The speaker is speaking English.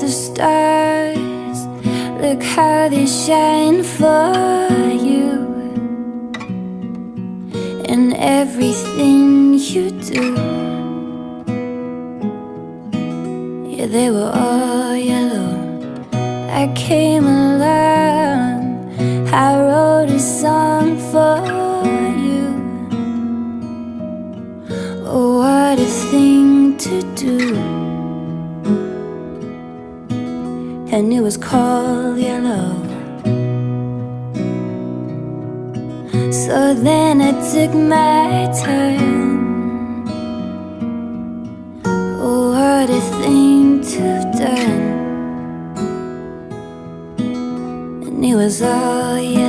the stars, look how they shine for you. And everything you do, yeah, they were all yellow. I came along, I wrote a song for you. Oh, what a thing to do. And it was called Yellow. So then I took my turn. Oh, what a thing to have done. And it was all yellow.